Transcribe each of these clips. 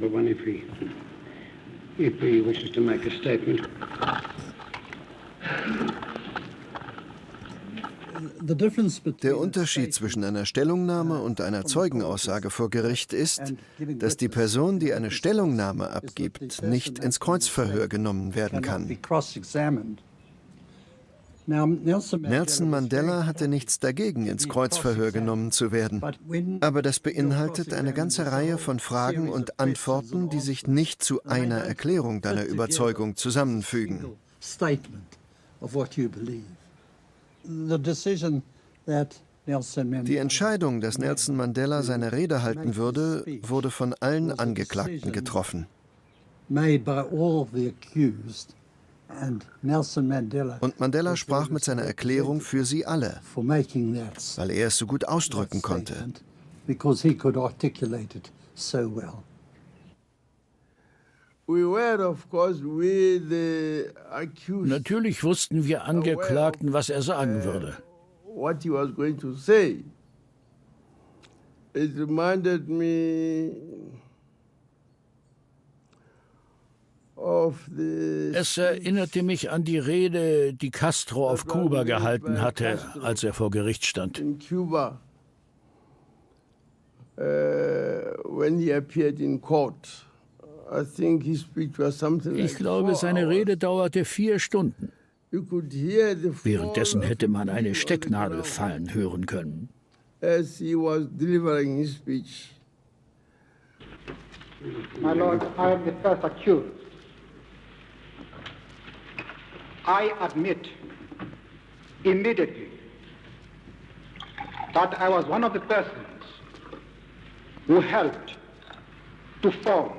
One, if he wishes to make a statement. Der Unterschied zwischen einer Stellungnahme und einer Zeugenaussage vor Gericht ist, dass die Person, die eine Stellungnahme abgibt, nicht ins Kreuzverhör genommen werden kann. Nelson Mandela hatte nichts dagegen, ins Kreuzverhör genommen zu werden. Aber das beinhaltet eine ganze Reihe von Fragen und Antworten, die sich nicht zu einer Erklärung deiner Überzeugung zusammenfügen. Die Entscheidung, dass Nelson Mandela seine Rede halten würde, wurde von allen Angeklagten getroffen. Und Mandela sprach mit seiner Erklärung für sie alle, weil er es so gut ausdrücken konnte. Natürlich wussten wir Angeklagten, was er sagen würde. It reminded me Es erinnerte mich an die Rede, die Castro auf Kuba gehalten hatte, als er vor Gericht stand. in Cuba, when he appeared in court. I think his speech was something like Ich glaube, 4 seine hours. Rede dauerte 4 Stunden. You could hear the fall Währenddessen of hätte man the eine pin on the Stecknadel ground fallen hören können. as he was delivering his speech. My Lord, I am the first accused. I admit immediately that I was one of the persons who helped to form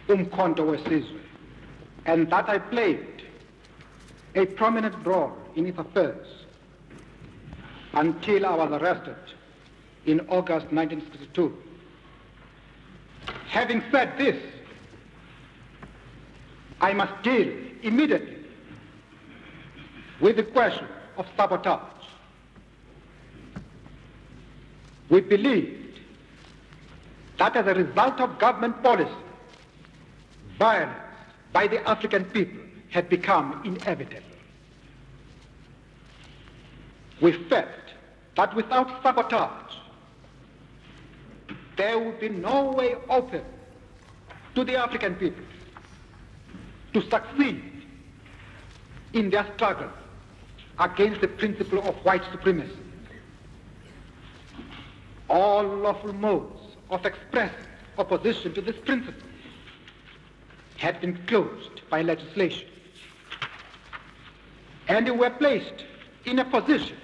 Umkhonto weSizwe, and that I played a prominent role in its affairs until I was arrested in August 1962. Having said this, I must deal immediately with the question of sabotage. We believed that as a result of government policy, violence by the African people had become inevitable. We felt that without sabotage, there would be no way open to the African people to succeed in their struggle against the principle of white supremacy. All lawful modes of expressing opposition to this principle had been closed by legislation, and we were placed in a position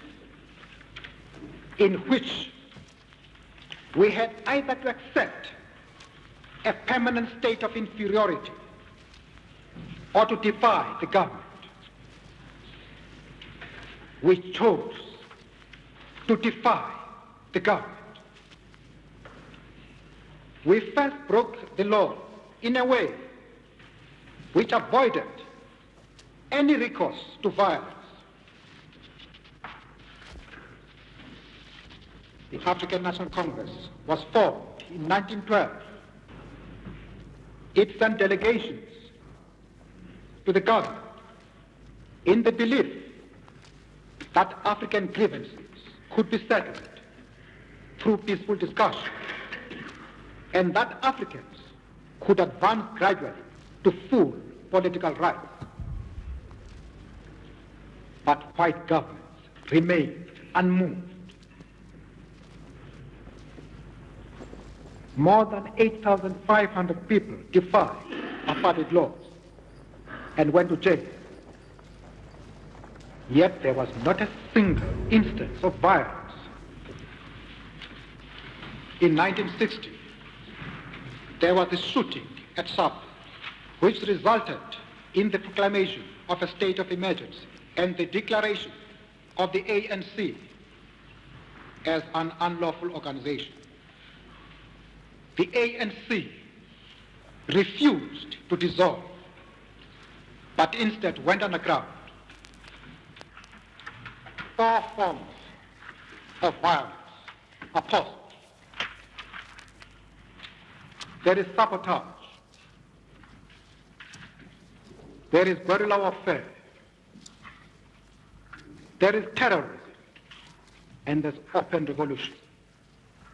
in which we had either to accept a permanent state of inferiority or to defy the government. We chose to defy the government. We first broke the law in a way which avoided any recourse to violence. The African National Congress was formed in 1912. It sent delegations to the government in the belief that African grievances could be settled through peaceful discussion, and that Africans could advance gradually to full political rights. But white governments remained unmoved. More than 8,500 people defied apartheid laws and went to jail. Yet there was not a single instance of violence. In 1960, there was a shooting at Sapa, which resulted in the proclamation of a state of emergency and the declaration of the ANC as an unlawful organization. The ANC refused to dissolve, but instead went underground. 4 forms of violence are possible. there is sabotage, there is guerrilla warfare, there is terrorism, and there's open revolution.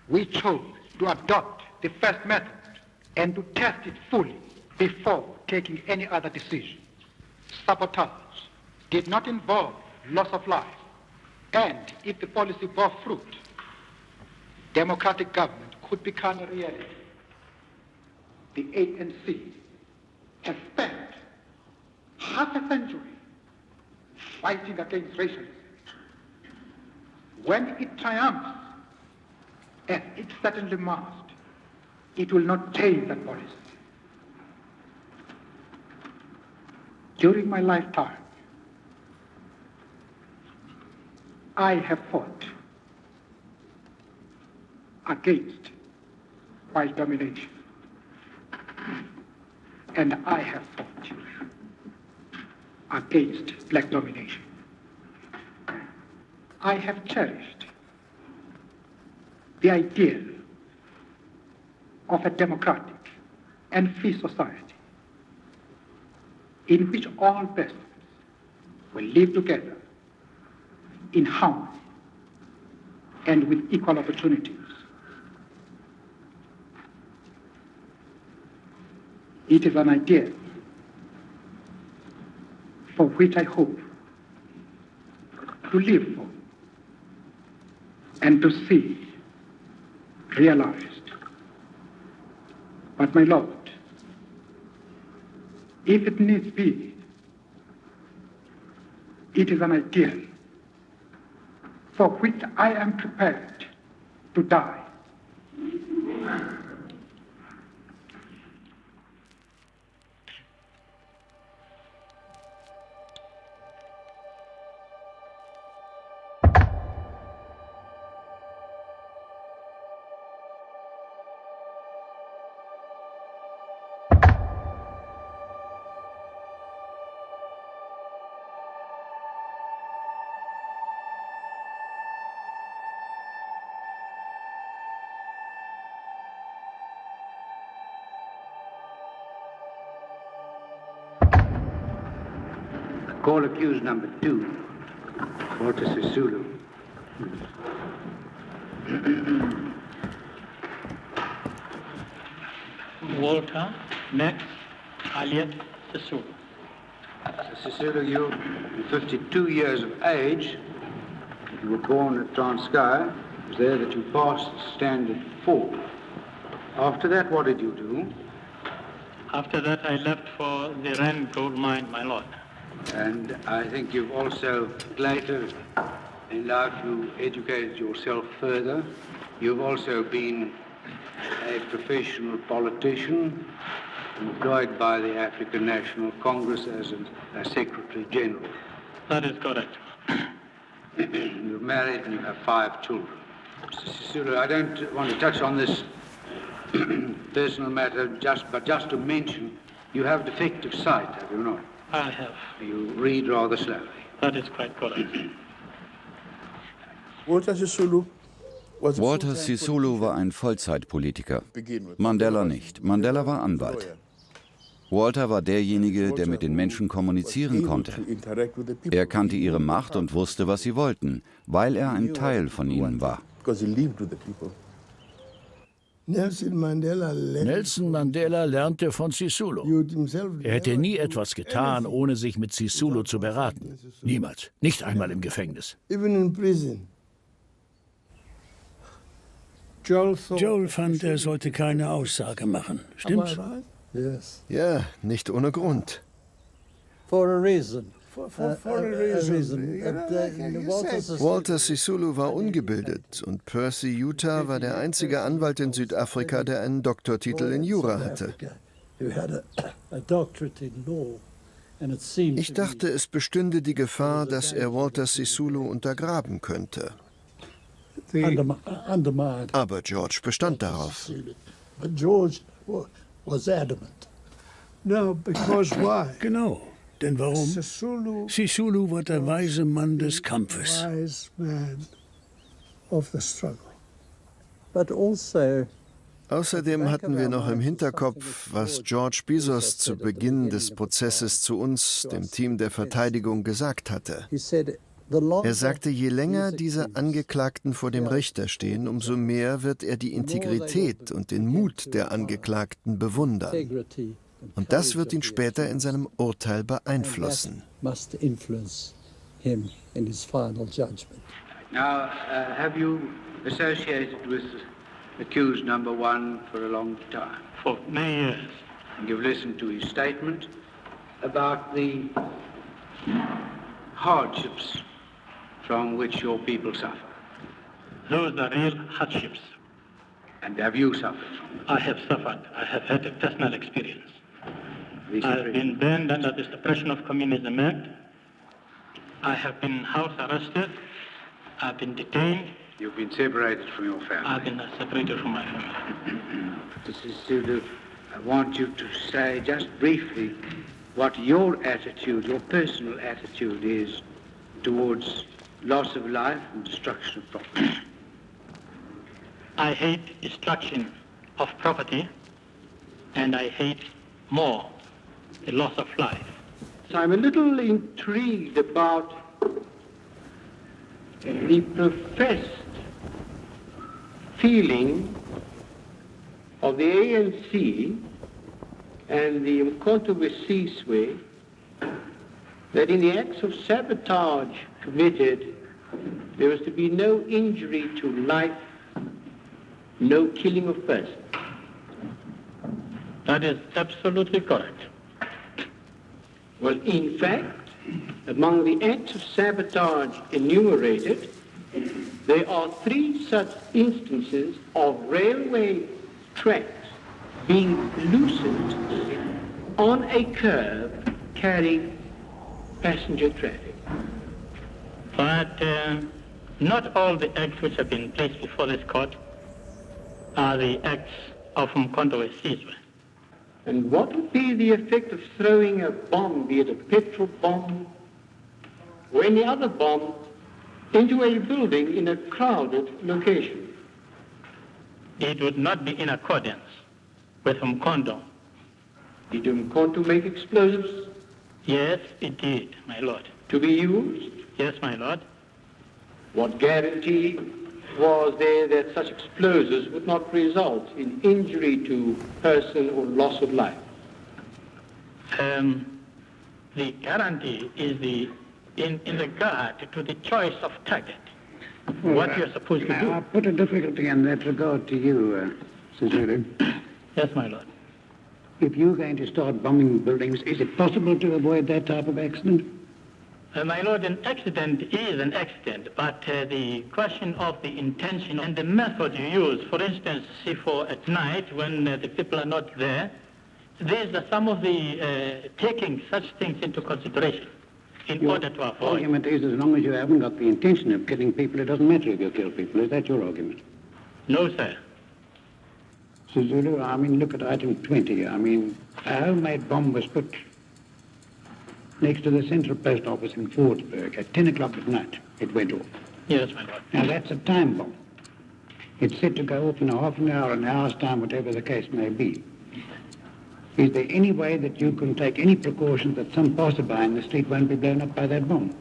We chose to adopt the first method and to test it fully before taking any other decision. Sabotage did not involve loss of life, and if the policy bore fruit, democratic government could become a reality. The ANC has spent half a century fighting against racialism. When it triumphs, as it certainly must, it will not change that policy. During my lifetime, I have fought against white domination, and I have fought against black domination. I have cherished the idea of a democratic and free society in which all persons will live together in harmony and with equal opportunities. It is an idea for which I hope to live for and to see realized. But my Lord, if it needs be, it is an ideal for which I am prepared to die. Call accused number 2, Walter Sisulu. Walter Max Elliot Sisulu. Sisulu, you're 52 years of age. You were born at Transkei. It was there that you passed Standard 4. After that, what did you do? After that, I left for the Rand gold mine, my lord. And I think you've also, later in life, you educated yourself further. You've also been a professional politician, employed by the African National Congress as a Secretary General. That is correct. You're married and you have 5 children. Mr. Sisulu, I don't want to touch on this personal matter, but just to mention, you have defective sight, have you not? I have. You read rather slowly. That is quite correct. Walter Sisulu war ein Vollzeitpolitiker. Mandela nicht. Mandela war Anwalt. Walter war derjenige, der mit den Menschen kommunizieren konnte. Er kannte ihre Macht und wusste, was sie wollten, weil er ein Teil von ihnen war. Nelson Mandela lernte von Sisulu. Er hätte nie etwas getan, ohne sich mit Sisulu zu beraten. Niemals. Nicht einmal im Gefängnis. Joel fand, er sollte keine Aussage machen. Stimmt's? Ja, nicht ohne Grund. Walter Sisulu war ungebildet und Percy Utah war der einzige Anwalt in Südafrika, der einen Doktortitel in Jura hatte. Ich dachte, es bestünde die Gefahr, dass er Walter Sisulu untergraben könnte. Aber George bestand darauf. Genau. Denn warum? Sisulu war der weise Mann des Kampfes. Außerdem hatten wir noch im Hinterkopf, was George Bizos zu Beginn des Prozesses zu uns, dem Team der Verteidigung, gesagt hatte. Er sagte, je länger diese Angeklagten vor dem Richter stehen, umso mehr wird er die Integrität und den Mut der Angeklagten bewundern. Und das wird ihn später in seinem Urteil beeinflussen. Now, have you associated with accused number one for a long time? For many years. And you've listened to his statement about the hardships from which your people suffer. Those are real hardships. And have you suffered? I have suffered. I have had a personal experience. I've been burned under the Suppression of Communism Act. I have been house arrested. I've been detained. You've been separated from your family. I've been separated from my family. Mrs. Sulu, I want you to say just briefly what your attitude, your personal attitude is towards loss of life and destruction of property. I hate destruction of property, and I hate more the loss of life. I'm a little intrigued about the professed feeling of the ANC and the Mkhonto Wesizwe that in the acts of sabotage committed, there was to be no injury to life, no killing of persons. That is absolutely correct. Well, in fact, among the acts of sabotage enumerated, there are 3 such instances of railway tracks being loosened on a curve carrying passenger traffic. But not all the acts which have been placed before this court are the acts of Mkhonto Wesizwe. And what would be the effect of throwing a bomb, be it a petrol bomb or any other bomb, into a building in a crowded location? It would not be in accordance with Mkhonto. Did Mkhonto make explosives? Yes, it did, my lord. To be used? Yes, my lord. What guarantee was there that such explosives would not result in injury to person or loss of life? The guarantee is in regard to the choice of target. Well, what you're supposed to do. I'll put a difficulty in that regard to you, Sisulu. Yes, my lord. If you're going to start bombing buildings, is it possible to avoid that type of accident? My lord, an accident is an accident, but the question of the intention and the method you use, for instance, C4 at night when the people are not there, these are some of the taking such things into consideration in order to avoid. Your argument is as long as you haven't got the intention of killing people, it doesn't matter if you kill people. Is that your argument? No, sir. Sisulu, I mean, look at item 20. I mean, a homemade bomb was put next to the Central Post Office in Fordsburg at 10 o'clock at night. It went off. Yes, my lord. Now, that's a time bomb. It's said to go off in a half an hour, an hour's time, whatever the case may be. Is there any way that you can take any precautions that some passerby in the street won't be blown up by that bomb?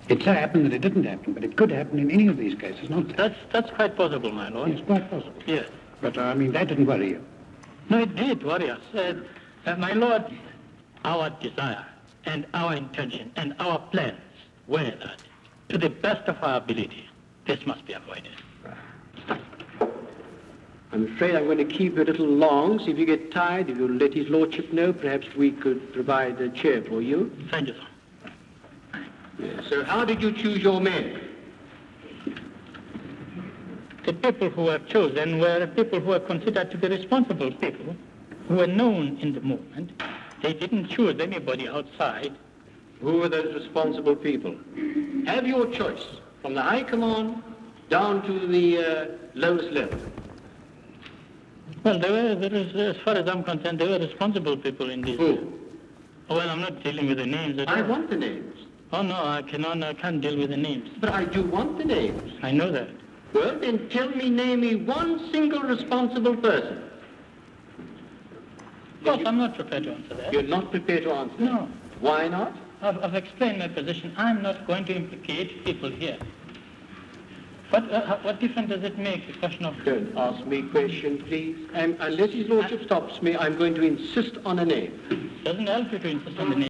It so happened that it didn't happen, but it could happen in any of these cases, not that. That's quite possible, my lord. It's quite possible. Yes. But, I mean, that didn't worry you. No, it did worry us. My lord, our desire and our intention and our plans were that, to the best of our ability, this must be avoided. I'm afraid I'm going to keep you a little long, so if you get tired, if you'll let his lordship know, perhaps we could provide a chair for you. Thank you, sir. Yes. So how did you choose your men? The people who were chosen were people who were considered to be responsible people, who were known in the movement. They didn't choose anybody outside. Who were those responsible people? Have your choice, from the high command down to the lowest level. Well, there is, as far as I'm concerned, they were responsible people in this. Who? Oh, well, I'm not dealing with the names at all. I want the names. Oh, no, I can't deal with the names. But I do want the names. I know that. Well, then name me one single responsible person. Of course, I'm not prepared to answer that. You're not prepared to answer that? No. Why not? I've explained my position. I'm not going to implicate people here. What difference does it make, the question of... Don't ask me question, please. Unless His Lordship stops me, I'm going to insist on a name. Doesn't help you to insist on the name.